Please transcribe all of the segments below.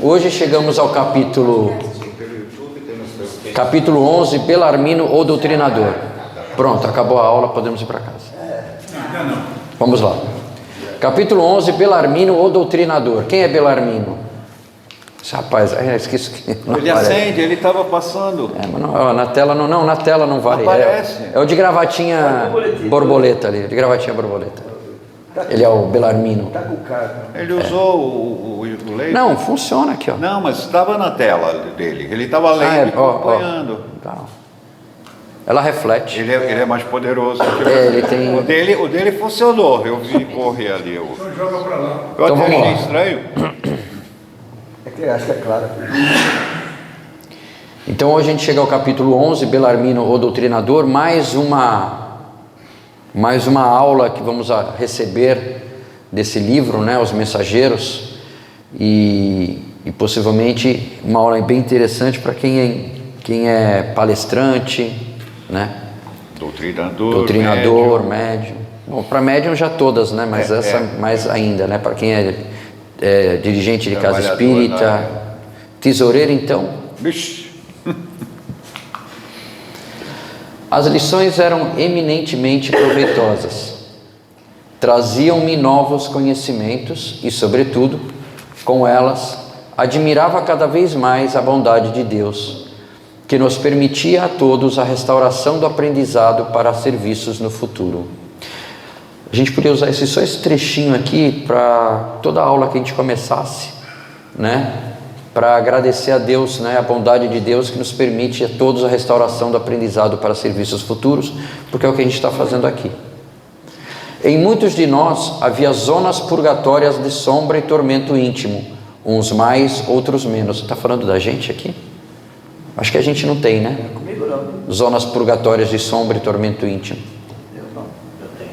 Hoje chegamos ao capítulo 11, Belarmino ou Doutrinador. Pronto, acabou a aula, podemos ir para casa. Vamos lá. Capítulo 11, Belarmino ou Doutrinador. Quem é Belarmino? Esse rapaz, esqueci que não ele aparece. acende, ele estava passando. Mas não, na tela não, na tela não vale. Aparece. É o de gravatinha borboleta ali, de gravatinha borboleta. Ele é o Belarmino. Ele usou o laser? Não, funciona aqui, ó. Não, mas estava na tela dele. Ele estava lendo e acompanhando. Tá. Ela reflete. Ele é mais poderoso. Ele tem... O dele funcionou. Eu vi correr ali. Então joga para lá. Eu Então, até vamos achei lá. estranho. Acho que é claro. Então hoje a gente chega ao capítulo 11, Belarmino ou Doutrinador, mais uma aula que vamos receber desse livro, né, Os Mensageiros, e possivelmente uma aula bem interessante para quem é palestrante, né? Doutrinador, médium. Bom, para médium já todas, né? Mas essa mais ainda, né? Para quem é dirigente de casa espírita, né? Tesoureiro, então. Bicho. As lições eram eminentemente proveitosas. Traziam-me novos conhecimentos e, sobretudo, com elas, admirava cada vez mais a bondade de Deus, que nos permitia a todos a restauração do aprendizado para serviços no futuro. A gente podia usar só esse trechinho aqui para toda a aula que a gente começasse, né? Para agradecer a Deus, né? A bondade de Deus que nos permite a todos a restauração do aprendizado para serviços futuros, porque é o que a gente está fazendo aqui. Em muitos de nós havia zonas purgatórias de sombra e tormento íntimo, uns mais, outros menos. Você está falando da gente aqui? Acho que a gente não tem, né? Comigo não. Zonas purgatórias de sombra e tormento íntimo. Eu não, eu tenho.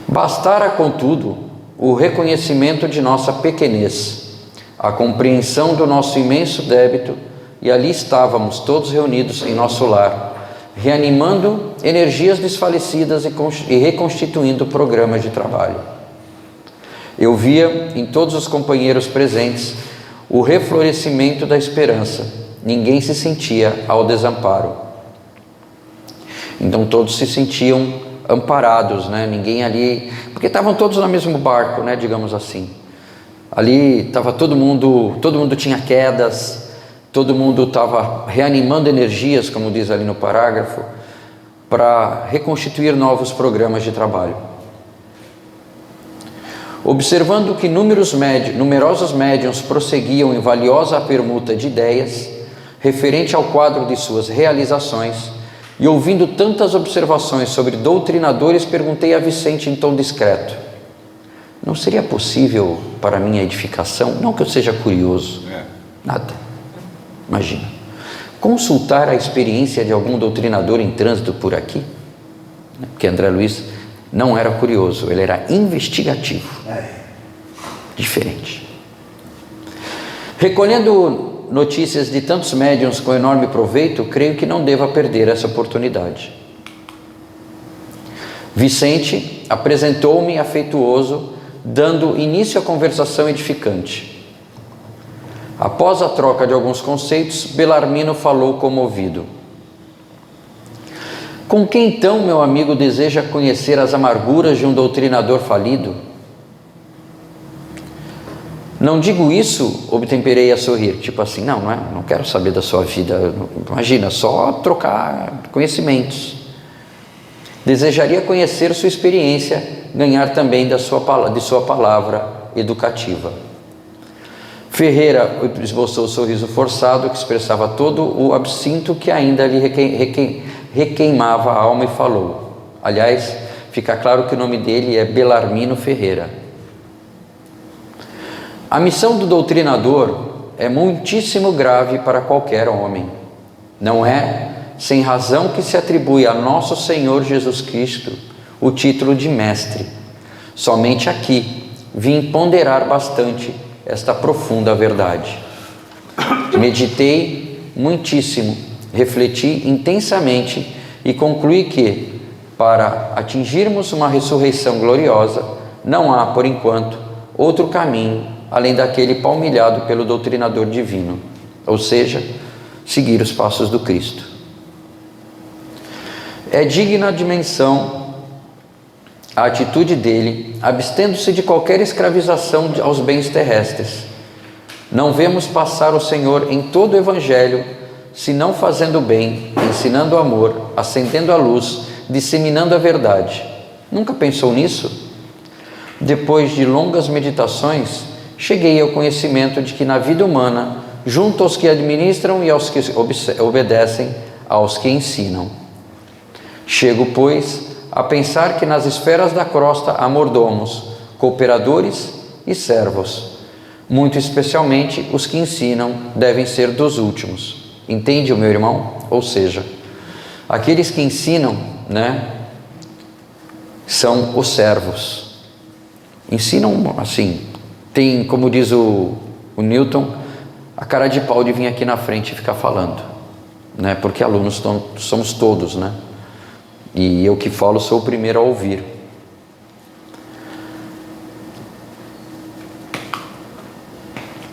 Bastara, contudo, o reconhecimento de nossa pequenez, a compreensão do nosso imenso débito, e ali estávamos todos reunidos em nosso lar, reanimando energias desfalecidas e reconstituindo programas de trabalho. Eu via em todos os companheiros presentes o reflorescimento da esperança. Ninguém se sentia ao desamparo. Então todos se sentiam amparados, né? Ninguém ali, porque estavam todos no mesmo barco, né? Digamos assim. Ali estava todo mundo tinha quedas, todo mundo estava reanimando energias, como diz ali no parágrafo, para reconstituir novos programas de trabalho. Observando que numerosos médiuns prosseguiam em valiosa permuta de ideias, referente ao quadro de suas realizações, e ouvindo tantas observações sobre doutrinadores, perguntei a Vicente em tom discreto: não seria possível para minha edificação, não que eu seja curioso, nada, imagina, consultar a experiência de algum doutrinador em trânsito por aqui? Porque André Luiz não era curioso, ele era investigativo, diferente. Recolhendo notícias de tantos médiuns com enorme proveito, creio que não deva perder essa oportunidade. Vicente apresentou-me afetuoso, dando início à conversação edificante. Após a troca de alguns conceitos, Belarmino falou comovido: com quem então meu amigo deseja conhecer as amarguras de um doutrinador falido? Não digo isso, obtemperei a sorrir, tipo assim, não quero saber da sua vida, imagina, só trocar conhecimentos. Desejaria conhecer sua experiência, ganhar também de sua palavra educativa. Ferreira esboçou o sorriso forçado que expressava todo o absinto que ainda lhe requeimava a alma e falou. Aliás, fica claro que o nome dele é Belarmino Ferreira. A missão do doutrinador é muitíssimo grave para qualquer homem. Não é sem razão que se atribui a nosso Senhor Jesus Cristo o título de mestre. Somente aqui vim ponderar bastante esta profunda verdade. Meditei muitíssimo, refleti intensamente e concluí que, para atingirmos uma ressurreição gloriosa, não há, por enquanto, outro caminho além daquele palmilhado pelo doutrinador divino, ou seja, seguir os passos do Cristo. É digna de menção a atitude dele, abstendo-se de qualquer escravização aos bens terrestres. Não vemos passar o Senhor em todo o Evangelho, senão fazendo o bem, ensinando o amor, acendendo a luz, disseminando a verdade. Nunca pensou nisso? Depois de longas meditações, cheguei ao conhecimento de que na vida humana, junto aos que administram e aos que obedecem, aos que ensinam. Chego, pois, a pensar que nas esferas da crosta há mordomos, cooperadores e servos. Muito especialmente os que ensinam devem ser dos últimos. Entende, o meu irmão? Ou seja, aqueles que ensinam, são os servos. Ensinam assim, tem, como diz o Newton, a cara de pau de vir aqui na frente e ficar falando, porque alunos somos todos, e eu que falo sou o primeiro a ouvir.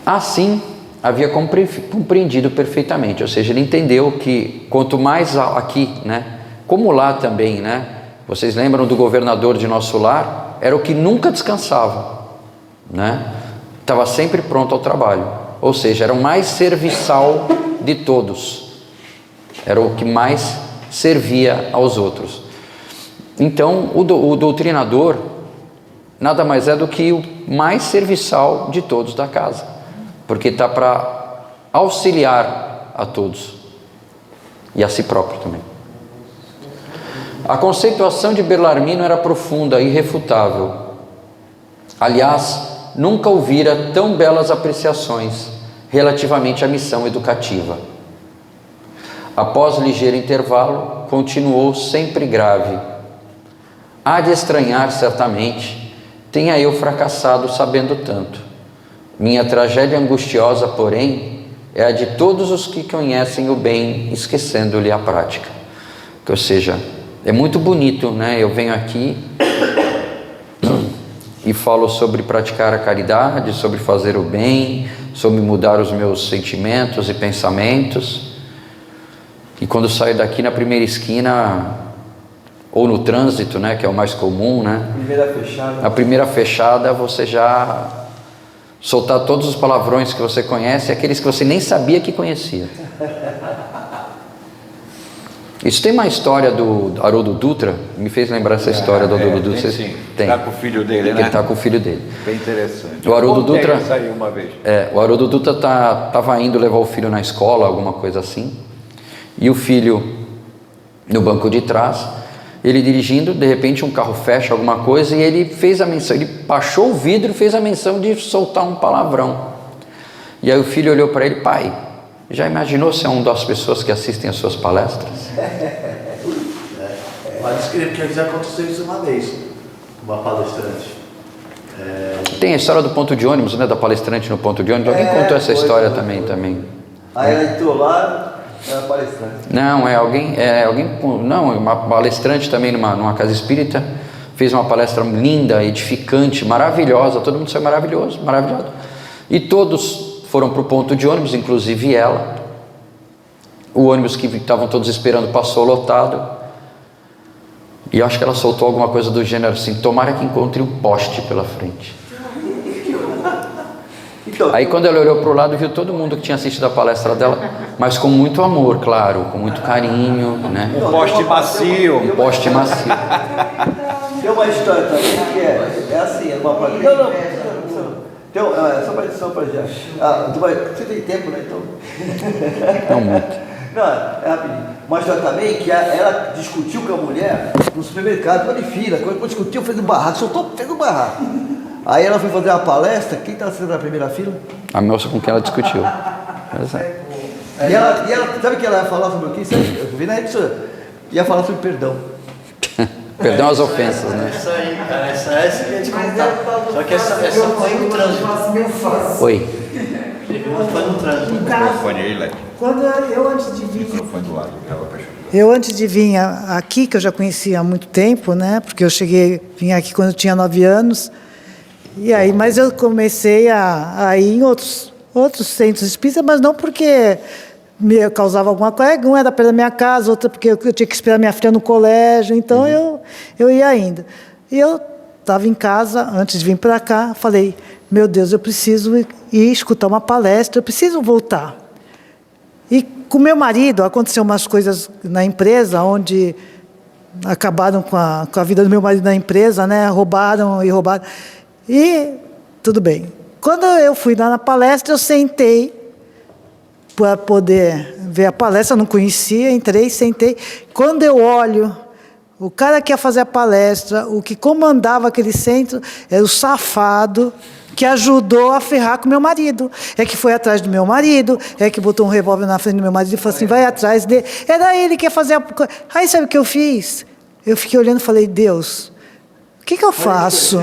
Assim, havia compreendido perfeitamente, ou seja, ele entendeu que quanto mais aqui, como lá também, vocês lembram do governador de nosso lar? Era o que nunca descansava, estava sempre pronto ao trabalho, ou seja, era o mais serviçal de todos, era o que mais servia aos outros. Então o doutrinador nada mais é do que o mais serviçal de todos da casa, porque está para auxiliar a todos e a si próprio também. A conceituação de Bellarmino era profunda e irrefutável. Aliás, nunca ouvira tão belas apreciações relativamente à missão educativa. Após ligeiro intervalo, continuou sempre grave. Há de estranhar, certamente, tenha eu fracassado sabendo tanto. Minha tragédia angustiosa, porém, é a de todos os que conhecem o bem, esquecendo-lhe a prática. Ou seja, é muito bonito, eu venho aqui e falo sobre praticar a caridade, sobre fazer o bem, sobre mudar os meus sentimentos e pensamentos. E quando saio daqui na primeira esquina, ou no trânsito, que é o mais comum, a primeira fechada, você já soltar todos os palavrões que você conhece, aqueles que você nem sabia que conhecia. Isso tem uma história do Haroldo Dutra, me fez lembrar essa história do Haroldo Dutra. Tem. Está com o filho dele, Ele está com o filho dele. Bem interessante. O Haroldo Dutra saiu uma vez. O Haroldo Dutra estava indo levar o filho na escola, alguma coisa assim, e o filho no banco de trás, ele dirigindo, de repente um carro fecha alguma coisa e ele fez a menção, ele baixou o vidro e fez a menção de soltar um palavrão. E aí o filho olhou para ele: pai, já imaginou se é uma das pessoas que assistem às suas palestras? Pode escrever, porque já aconteceu isso uma vez, uma palestrante. Tem a história do ponto de ônibus, da palestrante no ponto de ônibus. Alguém contou essa história também. Aí ela entrou lá, era palestrante. Não, uma palestrante também numa casa espírita, fez uma palestra linda, edificante, maravilhosa, todo mundo saiu maravilhoso. E todos foram para o ponto de ônibus, inclusive ela. O ônibus que estavam todos esperando passou lotado. E eu acho que ela soltou alguma coisa do gênero assim: tomara que encontre um poste pela frente. Aí quando ela olhou para o lado, viu todo mundo que tinha assistido a palestra dela, mas com muito amor, claro, com muito carinho, Um poste macio. Um poste macio. Tem uma história também que é assim, é uma palestra. Não. Então, só para já. Você tem tempo, Então. Não muito. Não, é rapidinho. Uma história também que ela discutiu com a mulher no supermercado, de fila. Quando discutiu, fez um barraco, fez um barraco. Aí ela foi fazer uma palestra. Quem estava sendo na primeira fila? A moça com quem ela discutiu. E ela, sabe o que ela ia falar sobre o que? Eu vi na rede, ia falar sobre perdão. Perdão às ofensas, Isso aí, cara, essa que eu ia te contar. Só que essa foi no trânsito. Oi. Foi no trânsito. Microfone aí, Lete. Quando eu antes de vir, Microfone do lado, estava fechado. eu antes de vir aqui, que eu já conhecia há muito tempo, porque eu vim aqui quando eu tinha 9 anos, E aí, mas eu comecei a ir em outros centros espíritas, mas não porque me causava alguma coisa. Um era perto da minha casa, outra porque eu tinha que esperar minha filha no colégio, então eu ia ainda. E eu estava em casa, antes de vir para cá, falei, meu Deus, eu preciso ir escutar uma palestra, eu preciso voltar. E com meu marido, aconteceu umas coisas na empresa, onde acabaram com a vida do meu marido na empresa, né? Roubaram. E tudo bem. Quando eu fui lá na palestra, eu sentei para poder ver a palestra, eu não conhecia, entrei, sentei. Quando eu olho, o cara que ia fazer a palestra, o que comandava aquele centro, era o safado que ajudou a ferrar com meu marido. É que foi atrás do meu marido, é que botou um revólver na frente do meu marido e falou assim, vai atrás dele. Era ele que ia fazer a... Aí sabe o que eu fiz? Eu fiquei olhando e falei, Deus, o que eu faço?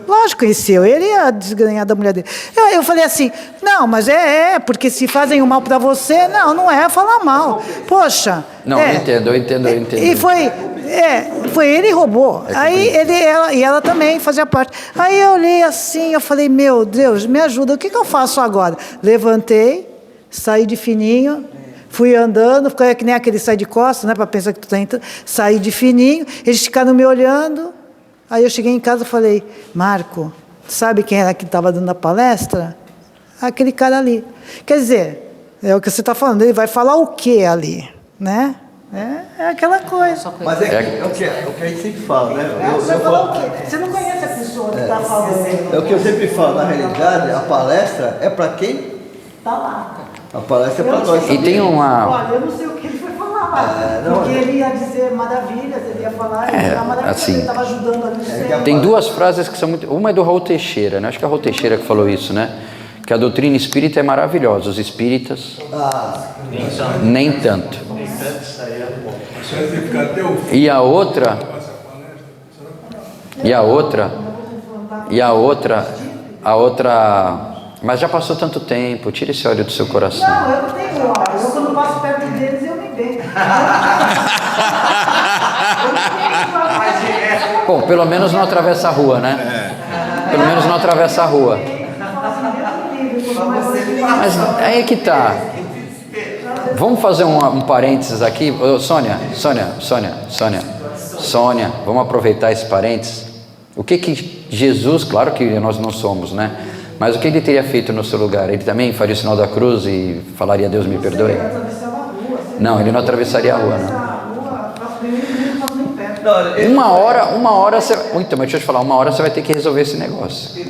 Lógico, conheceu. Ele ia desganhar da mulher dele. Eu falei assim, não, mas porque se fazem o mal para você, não é falar mal. Poxa. Não, eu entendo. E foi ele que roubou. Aí ela também fazia parte. Aí eu olhei assim, eu falei, meu Deus, me ajuda, o que eu faço agora? Levantei, saí de fininho, fui andando, ficou que nem aquele sai de costas, né, para pensar que tu tá entrando. Saí de fininho, eles ficaram me olhando. Aí eu cheguei em casa e falei, Marco, sabe quem era que estava dando a palestra? Aquele cara ali. Quer dizer, é o que você está falando, ele vai falar o quê ali, né? É aquela coisa. Mas é o que a gente sempre fala, né? Você vai falar o quê? Você não conhece a pessoa que está falando. É o que eu sempre falo, na realidade, a palestra é para quem? Está lá. A palestra é para nós. E tem uma... Olha, eu não sei o que ele foi falar, porque ele ia dizer maravilhas, ele ia falar, maravilhas, ele estava ajudando ali no centro. Tem duas frases que são muito... Uma é do Raul Teixeira, né? Acho que é o Raul Teixeira que falou isso, né? Que a doutrina espírita é maravilhosa, os espíritas nem tanto. E a outra, mas já passou tanto tempo, tira esse ódio do seu coração. Não, eu não tenho ódio, eu quando passo perto deles eu me bem. Bom, pelo menos não atravessa a rua, né? Pelo menos não atravessa a rua. Mas aí é que tá. Vamos fazer um parênteses aqui. Ô, Sônia, vamos aproveitar esse parênteses. O que Jesus, claro que nós não somos, né? Mas o que ele teria feito no seu lugar? Ele também faria o sinal da cruz e falaria Deus me perdoe? Não, ele não atravessaria a rua, não. Uma hora você... Então, mas deixa eu te falar, uma hora você vai ter que resolver esse negócio.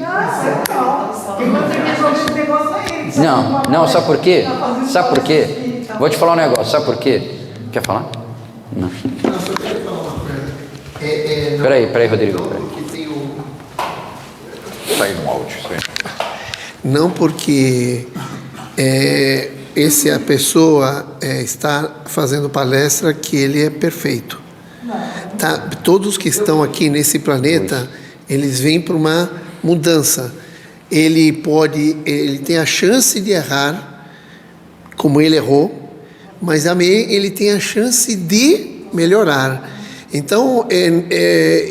Não, sabe por quê? Vou te falar um negócio, sabe por quê? Quer falar? Não. Peraí, Rodrigo. Sai no áudio, isso aí. Não porque a pessoa está fazendo palestra que ele é perfeito. Tá? Todos que estão aqui nesse planeta, eles vêm para uma mudança. Ele tem a chance de errar, como ele errou, mas também ele tem a chance de melhorar. Então,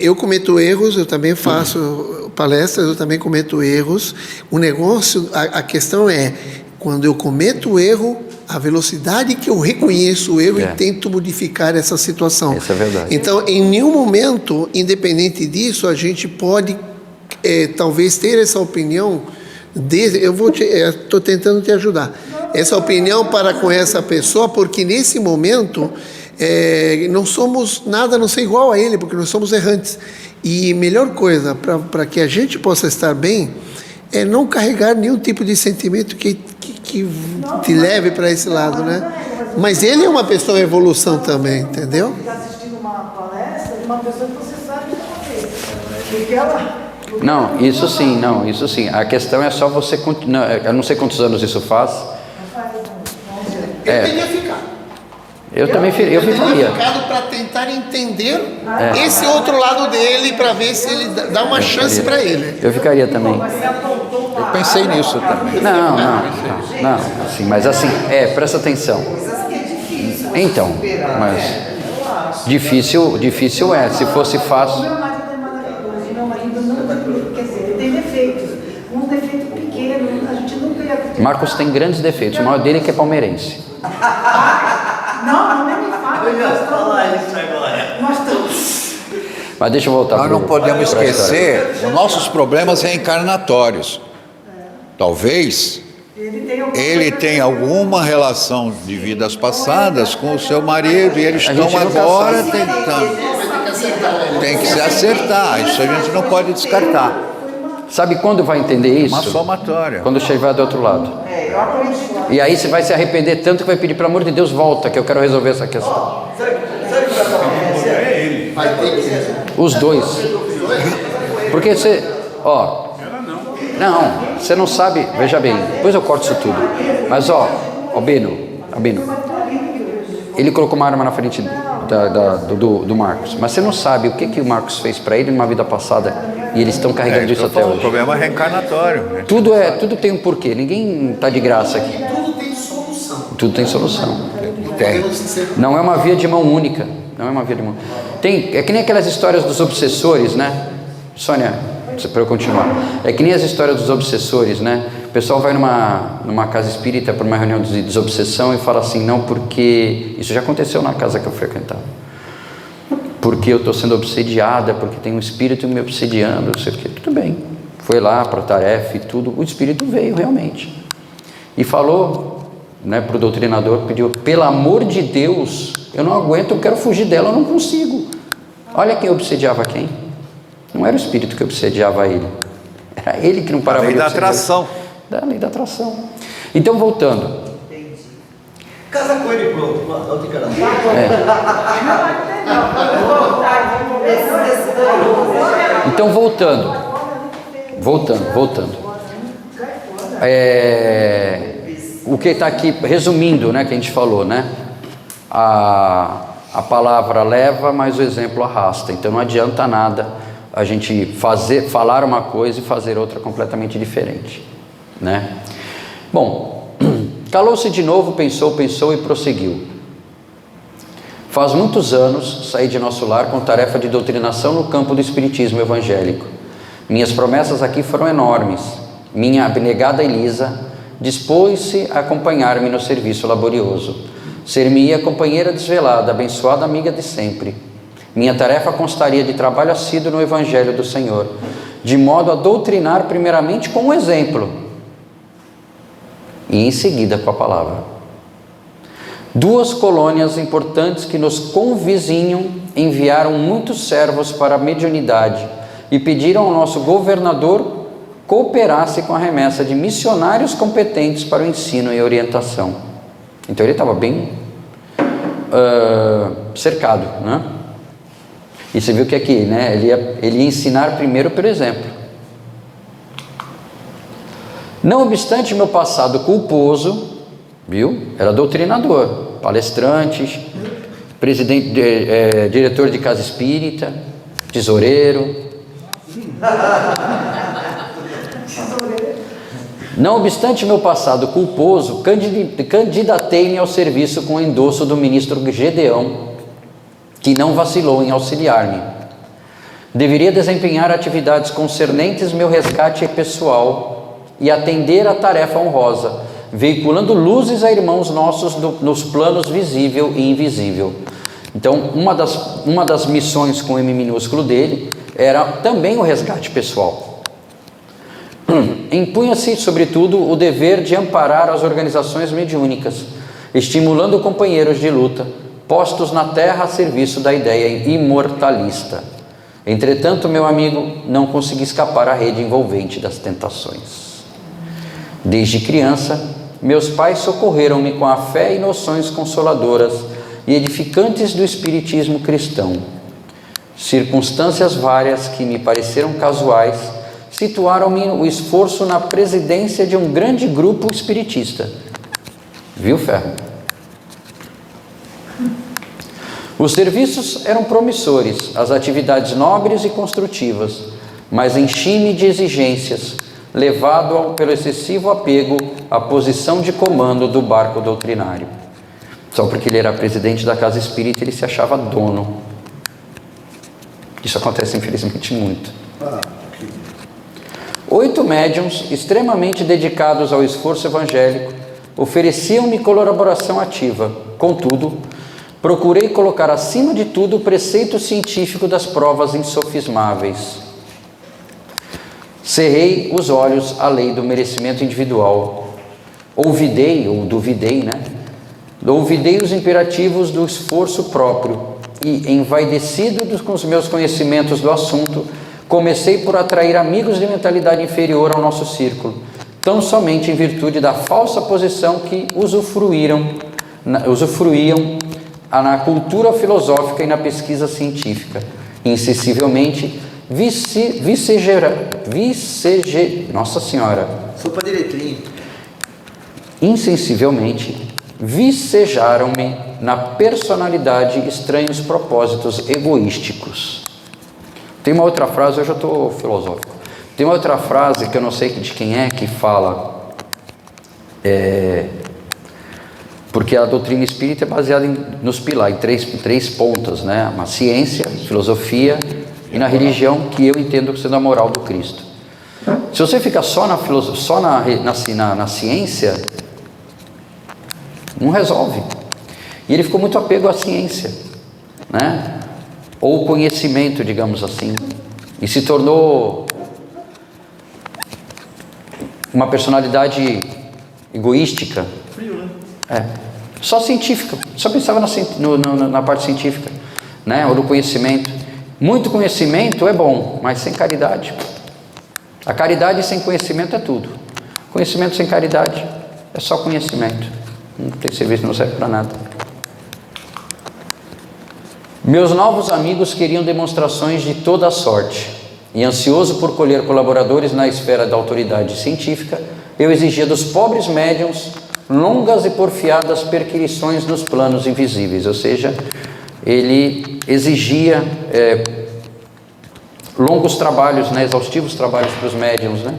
eu cometo erros, eu também faço palestras, eu também cometo erros. O negócio, a questão é, quando eu cometo o erro, a velocidade que eu reconheço o erro e tento modificar essa situação. Isso é verdade. Então, em nenhum momento, independente disso, a gente pode talvez ter essa opinião. Eu estou tentando te ajudar. Essa opinião para com essa pessoa, porque nesse momento não somos nada, não ser igual a ele, porque nós somos errantes. E melhor coisa para que a gente possa estar bem é não carregar nenhum tipo de sentimento que te leve para esse lado, né? Mas ele é uma pessoa em evolução também, entendeu? Está assistindo uma palestra de uma pessoa que você sabe que porque ela... Não, isso sim. A questão é só você... Eu não sei quantos anos isso faz. Eu teria ficado. Eu ficaria. Ficado para tentar entender esse outro lado dele, para ver se ele dá uma chance para ele. Eu ficaria também. Eu pensei nisso também. Não, assim, mas assim, presta atenção. Então, mas difícil é, se fosse fácil. Meu marido é maravilhoso, meu marido não tem, quer dizer, ele tem defeito. Marcos tem grandes defeitos. O maior dele é que é palmeirense. Não, nem me fala. Eu já falar isso agora. Nós estamos... Mas deixa eu voltar. Nós não podemos pra história. esquecer os nossos problemas reencarnatórios. Talvez ele tenha alguma relação de vidas passadas com o seu marido e eles A estão gente nunca agora sabe. tentando. Tem que se acertar, isso a gente não pode descartar. Sabe quando vai entender isso? Uma somatória. Quando chegar do outro lado. E aí você vai se arrepender tanto que vai pedir, pelo amor de Deus, volta, que eu quero resolver essa questão. Sabe o que vai acontecer? Os dois. Porque você, não, você não sabe, veja bem, depois eu corto isso tudo. Mas Bino, ele colocou uma arma na frente do Marcos, mas você não sabe o que o Marcos fez para ele numa vida passada e eles estão carregando isso até O hoje. problema é reencarnatório. Tudo tem um porquê, ninguém está de graça aqui. Tudo tem solução. Tudo tem solução. Tem. Não é uma via de mão única. Não é uma via de mão. É que nem aquelas histórias dos obsessores, né? Sônia, para eu continuar. É que nem as histórias dos obsessores, né? O pessoal vai numa casa espírita para uma reunião de desobsessão e fala assim, não, porque... Isso já aconteceu na casa que eu frequentava. Porque eu estou sendo obsediada, porque tem um espírito me obsediando, não sei o quê. Tudo bem. Foi lá para a tarefa e tudo. O espírito veio realmente. E falou... para o doutrinador, pediu, pelo amor de Deus, eu não aguento, eu quero fugir dela, eu não consigo. Olha quem obsediava quem. Não era o espírito que obsediava ele, era ele que não parava de Da obsediar. atração. Da lei da atração. Então, voltando. Casa com ele, pronto. Outra cara. Então, voltando. O que está aqui, resumindo, né, que a gente falou, né? A palavra leva, mas o exemplo arrasta. Então não adianta nada a gente falar uma coisa e fazer outra completamente diferente, né? Bom, calou-se de novo, pensou e prosseguiu. Faz muitos anos saí de nosso lar com tarefa de doutrinação no campo do espiritismo evangélico. Minhas promessas aqui foram enormes. Minha abnegada Elisa dispôs-se a acompanhar-me no serviço laborioso. Ser-me-ia companheira desvelada, abençoada amiga de sempre. Minha tarefa constaria de trabalho assíduo no Evangelho do Senhor, de modo a doutrinar primeiramente com o exemplo e em seguida com a palavra. 2 colônias importantes que nos convizinham enviaram muitos servos para a mediunidade e pediram ao nosso governador cooperasse com a remessa de missionários competentes para o ensino e orientação. Então ele estava bem cercado, né? E você viu que aqui, né? Ele ia ensinar primeiro pelo exemplo. Não obstante meu passado culposo, viu? Era doutrinador, palestrante, presidente, diretor de casa espírita, tesoureiro. Não obstante meu passado culposo, candidatei-me ao serviço com o endosso do ministro Gedeão, que não vacilou em auxiliar-me. Deveria desempenhar atividades concernentes meu resgate pessoal e atender à tarefa honrosa, veiculando luzes a irmãos nossos nos planos visível e invisível. Então, uma das missões com M minúsculo dele era também o resgate pessoal. Impunha-se, sobretudo, o dever de amparar as organizações mediúnicas, estimulando companheiros de luta, postos na terra a serviço da ideia imortalista. Entretanto, meu amigo, não consegui escapar à rede envolvente das tentações. Desde criança, meus pais socorreram-me com a fé e noções consoladoras e edificantes do espiritismo cristão. Circunstâncias várias que me pareceram casuais situaram-me o esforço na presidência de um grande grupo espiritista. Viu, Ferro? Os serviços eram promissores, as atividades nobres e construtivas, mas enchi-me de exigências, levado pelo excessivo apego à posição de comando do barco doutrinário. Só porque ele era presidente da casa espírita, ele se achava dono. Isso acontece, infelizmente, muito. 8 8 médiuns extremamente dedicados ao esforço evangélico ofereciam-me colaboração ativa. Contudo, procurei colocar acima de tudo o preceito científico das provas insofismáveis. Cerrei os olhos à lei do merecimento individual. Ouvidei os imperativos do esforço próprio e, envaidecido com os meus conhecimentos do assunto, comecei por atrair amigos de mentalidade inferior ao nosso círculo, tão somente em virtude da falsa posição que usufruíam na cultura filosófica e na pesquisa científica. Insensivelmente insensivelmente vicejaram-me na personalidade estranhos propósitos egoísticos. Tem uma outra frase, hoje eu estou filosófico. Tem uma outra frase que eu não sei de quem é que fala, porque a doutrina espírita é baseada nos pilares, em três pontas, né? Uma ciência, filosofia e na religião, que eu entendo sendo a moral do Cristo. Se você ficar só na ciência, não resolve. E ele ficou muito apego à ciência, né? Ou conhecimento, digamos assim, e se tornou uma personalidade egoística. Frio, né? Só científica, só pensava na parte científica, né? Ou no conhecimento. Muito conhecimento é bom, mas sem caridade. A caridade sem conhecimento é tudo. Conhecimento sem caridade é só conhecimento. Não tem serviço, não serve para nada. Meus novos amigos queriam demonstrações de toda a sorte, e ansioso por colher colaboradores na esfera da autoridade científica, eu exigia dos pobres médiuns longas e porfiadas perquisições nos planos invisíveis, ou seja, ele exigia longos trabalhos, né, exaustivos trabalhos para os médiuns, né?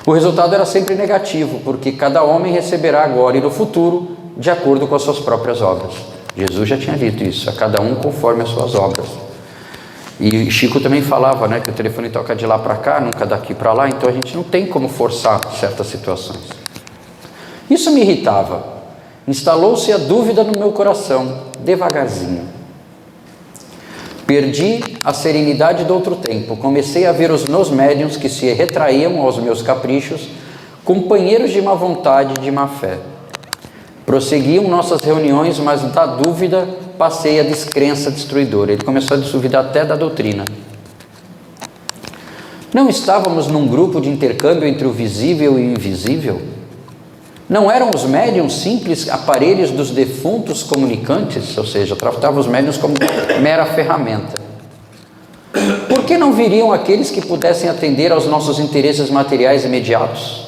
O resultado era sempre negativo, porque cada homem receberá agora e no futuro de acordo com as suas próprias obras. Jesus já tinha dito isso, a cada um conforme as suas obras. E Chico também falava, né, que o telefone toca de lá para cá, nunca daqui para lá, então a gente não tem como forçar certas situações. Isso me irritava. Instalou-se a dúvida no meu coração, devagarzinho. Perdi a serenidade do outro tempo. Comecei a ver os meus médiuns que se retraíam aos meus caprichos, companheiros de má vontade e de má fé. Prosseguiam nossas reuniões, mas da dúvida passei a descrença destruidora. Ele começou a duvidar até da doutrina. Não estávamos num grupo de intercâmbio entre o visível e o invisível? Não eram os médiuns simples aparelhos dos defuntos comunicantes? Ou seja, tratavam os médiuns como mera ferramenta. Por que não viriam aqueles que pudessem atender aos nossos interesses materiais imediatos?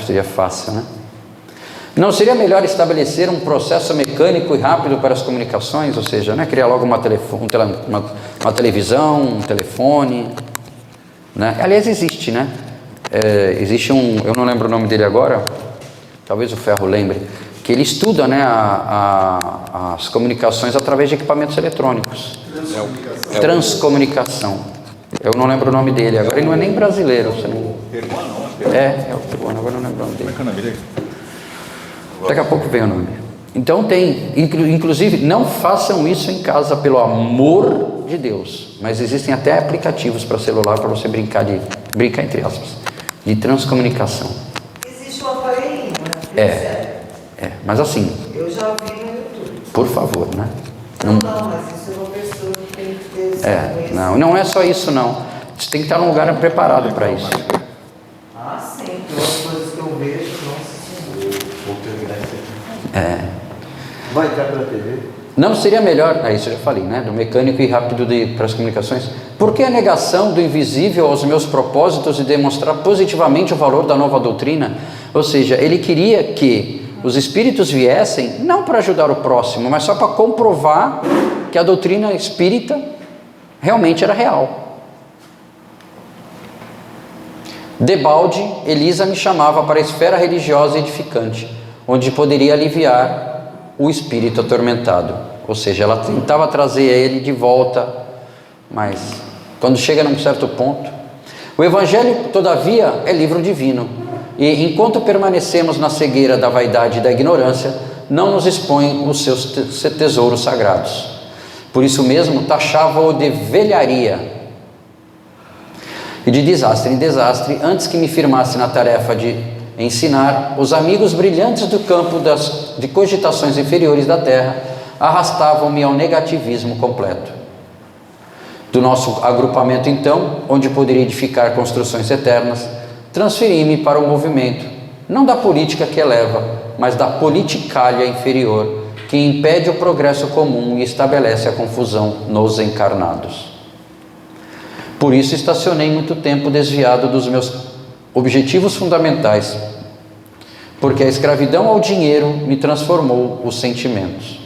Seria fácil, né? Não seria melhor estabelecer um processo mecânico e rápido para as comunicações? Ou seja, né, criar logo uma televisão, um telefone, né? Aliás, existe, né? Existe eu não lembro o nome dele agora, talvez o Ferro lembre, que ele estuda, né, as comunicações através de equipamentos eletrônicos. Transcomunicação. Eu não lembro o nome dele, agora ele não é nem brasileiro. Você não... É o peruano, agora não lembro o nome dele. Como é que é o nome dele? Daqui a pouco vem o nome. Então inclusive, não façam isso em casa, pelo amor de Deus. Mas existem até aplicativos para celular para você brincar entre aspas, de transcomunicação. Existe um aparelhinho, né? Mas assim... Eu já vi no YouTube. Por favor, né? Não, mas isso é uma pessoa que tem que ter esse não é só isso, não. Você tem que estar num lugar preparado para isso. Ah, sim. Tem umas coisas que eu vejo, nossa. Vai entrar pela TV? Não seria melhor, isso eu já falei, né? Do mecânico e rápido para as comunicações. Por que a negação do invisível aos meus propósitos e demonstrar positivamente o valor da nova doutrina? Ou seja, ele queria que os espíritos viessem, não para ajudar o próximo, mas só para comprovar que a doutrina espírita realmente era real. Debalde, Elisa me chamava para a esfera religiosa edificante, onde poderia aliviar o espírito atormentado. Ou seja, ela tentava trazer ele de volta, mas quando chega num certo ponto. O Evangelho, todavia, é livro divino, e enquanto permanecemos na cegueira da vaidade e da ignorância, não nos expõe os seus tesouros sagrados. Por isso mesmo, taxava-o de velharia e de desastre em desastre, antes que me firmasse na tarefa de ensinar, os amigos brilhantes do campo de cogitações inferiores da terra arrastavam-me ao negativismo completo. Do nosso agrupamento, então, onde poderia edificar construções eternas, transferi-me para o movimento, não da política que eleva, mas da politicalha inferior, que impede o progresso comum e estabelece a confusão nos encarnados. Por isso estacionei muito tempo desviado dos meus objetivos fundamentais, porque a escravidão ao dinheiro me transformou os sentimentos.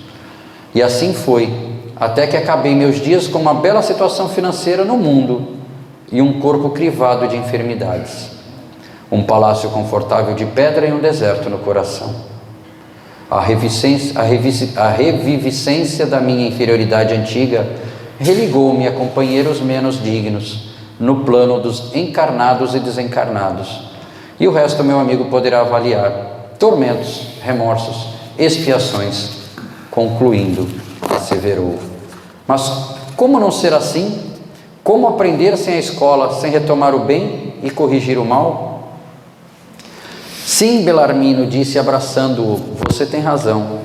E assim foi, até que acabei meus dias com uma bela situação financeira no mundo e um corpo crivado de enfermidades, um palácio confortável de pedra e um deserto no coração. A reviviscência da minha inferioridade antiga religou-me a companheiros menos dignos no plano dos encarnados e desencarnados, e o resto meu amigo poderá avaliar: tormentos, remorsos, expiações, concluindo, asseverou. Mas como não ser assim? Como aprender sem a escola, sem retomar o bem e corrigir o mal? Sim, Belarmino disse, abraçando-o, você tem razão.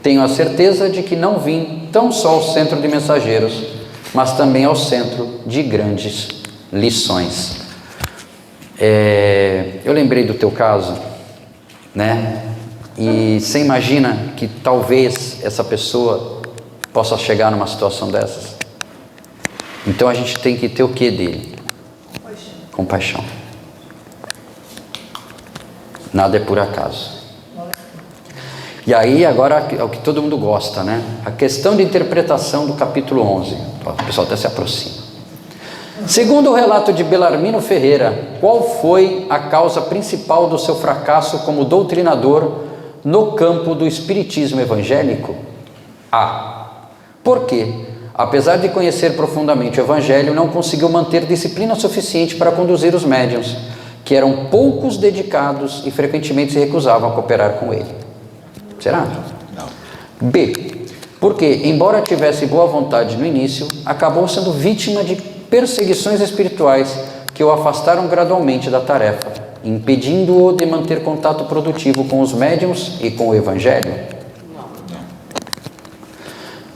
Tenho a certeza de que não vim tão só ao centro de mensageiros, mas também ao centro de grandes lições. Eu lembrei do teu caso, né? E você imagina que talvez essa pessoa possa chegar numa situação dessas? Então a gente tem que ter o que dele? Compaixão. Nada é por acaso. E aí agora é o que todo mundo gosta, né? A questão de interpretação do capítulo 11. O pessoal até se aproxima. Segundo o relato de Belarmino Ferreira, qual foi a causa principal do seu fracasso como doutrinador no campo do espiritismo evangélico? A. Por quê? Apesar de conhecer profundamente o evangelho, não conseguiu manter disciplina suficiente para conduzir os médiuns, que eram poucos dedicados e frequentemente se recusavam a cooperar com ele. Será? Não. B. Porque, embora tivesse boa vontade no início, acabou sendo vítima de perseguições espirituais que o afastaram gradualmente da tarefa, impedindo-o de manter contato produtivo com os médiuns e com o evangelho.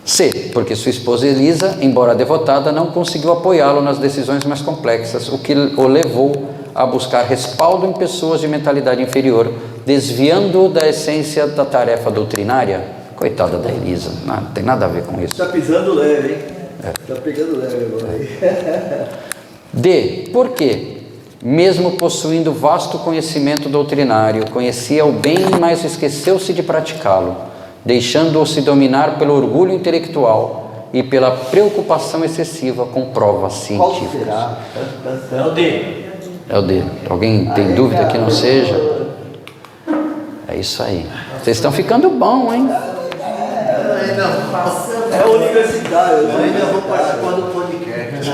C. Porque sua esposa Elisa, embora devotada, não conseguiu apoiá-lo nas decisões mais complexas, o que o levou a buscar respaldo em pessoas de mentalidade inferior, desviando-o da essência da tarefa doutrinária. Coitada da Elisa, não tem nada a ver com isso. Está pisando leve, hein? Está pegando leve agora aí. D. Por quê? Mesmo possuindo vasto conhecimento doutrinário, conhecia o bem, mas esqueceu-se de praticá-lo, deixando-se dominar pelo orgulho intelectual e pela preocupação excessiva com provas científicas. Qual será? É o D. É o D. Alguém tem dúvida que não seja? É isso aí. Vocês estão ficando bom, hein? É universitário. Eu ainda vou participar do podcast.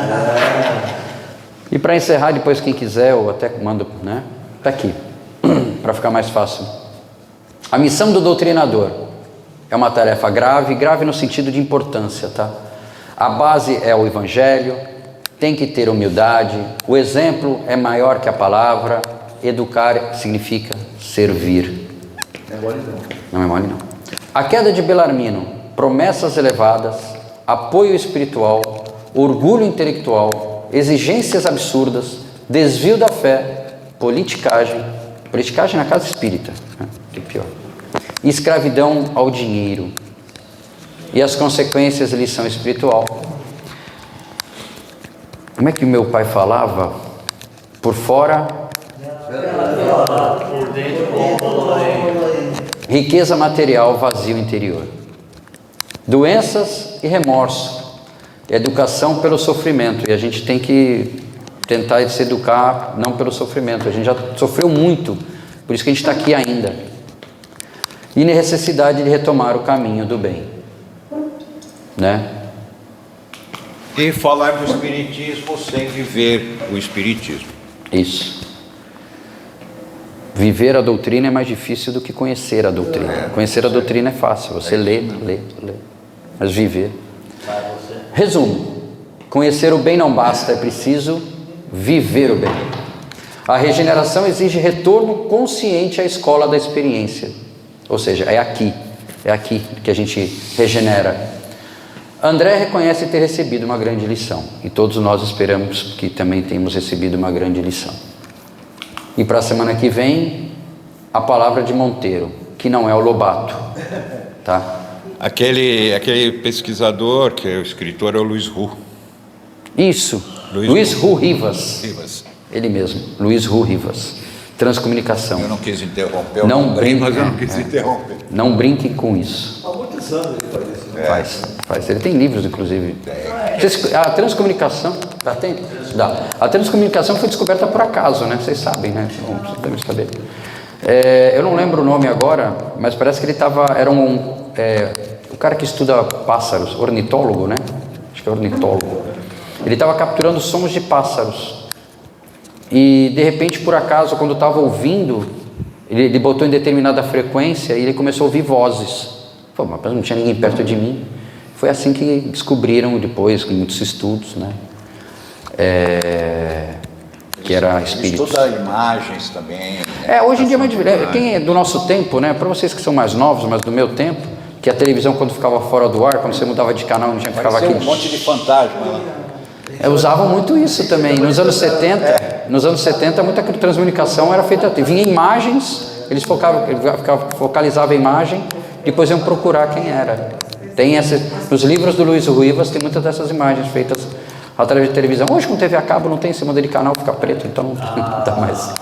E para encerrar, depois quem quiser, eu até mando, né? Tá aqui, para ficar mais fácil. A missão do doutrinador é uma tarefa grave, grave no sentido de importância, tá? A base é o evangelho, tem que ter humildade, o exemplo é maior que a palavra, educar significa servir. Não é mole não. Não é mole não. A queda de Belarmino, promessas elevadas, apoio espiritual, orgulho intelectual, exigências absurdas, desvio da fé, politicagem na casa espírita, né? Que pior, e escravidão ao dinheiro, e as consequências da lição espiritual. Como é que o meu pai falava? Por fora, Por dentro, riqueza material, vazio interior. Doenças e remorso. Educação pelo sofrimento. E a gente tem que tentar se educar não pelo sofrimento. A gente já sofreu muito, por isso que a gente está aqui ainda. E necessidade de retomar o caminho do bem, né? E falar do espiritismo sem viver o espiritismo. Isso. Viver a doutrina é mais difícil do que conhecer a doutrina. Conhecer a doutrina é fácil, você lê. Mas viver. Resumo: conhecer o bem não basta, é preciso viver o bem. A regeneração exige retorno consciente à escola da experiência. Ou seja, é aqui que a gente regenera. André reconhece ter recebido uma grande lição, e todos nós esperamos que também tenhamos recebido uma grande lição. E para a semana que vem, a palavra de Monteiro, que não é o Lobato, tá? Aquele pesquisador, que é o escritor, é o Luiz Hu. Isso, Luiz Hu Rivas. Ele mesmo, Luiz Hu Rivas. Transcomunicação. Eu não quis interromper, não brinque, mas eu não quis interromper. Não brinque com isso. Há muitos anos ele faz isso. Né? Faz. Ele tem livros, inclusive. A transcomunicação, dá tempo? Dá. A transcomunicação foi descoberta por acaso, né? Vocês sabem, né? Vocês devem saber. Eu não lembro o nome agora, mas parece que ele era o cara que estuda pássaros, ornitólogo, né? Acho que é ornitólogo. Ele estava capturando sons de pássaros. E de repente, por acaso, quando estava ouvindo, ele botou em determinada frequência e ele começou a ouvir vozes. Pô, mas não tinha ninguém perto de mim. Foi assim que descobriram depois, com muitos estudos, né? Que era espírito. Estuda imagens também. Hoje em dia é mais difícil. Quem é do nosso tempo, né? Para vocês que são mais novos, mas do meu tempo, que a televisão, quando ficava fora do ar, quando você mudava de canal, não tinha que ficava aqui. Um monte de fantasma lá. Usavam muito isso também. Nos anos 70, muita transcomunicação era feita. Vinha imagens, eles focalizavam a imagem, depois iam procurar quem era. Nos livros do Luiz Rivas tem muitas dessas imagens feitas através de televisão. Hoje com TV a cabo não tem, você muda de canal, fica preto, então não dá mais.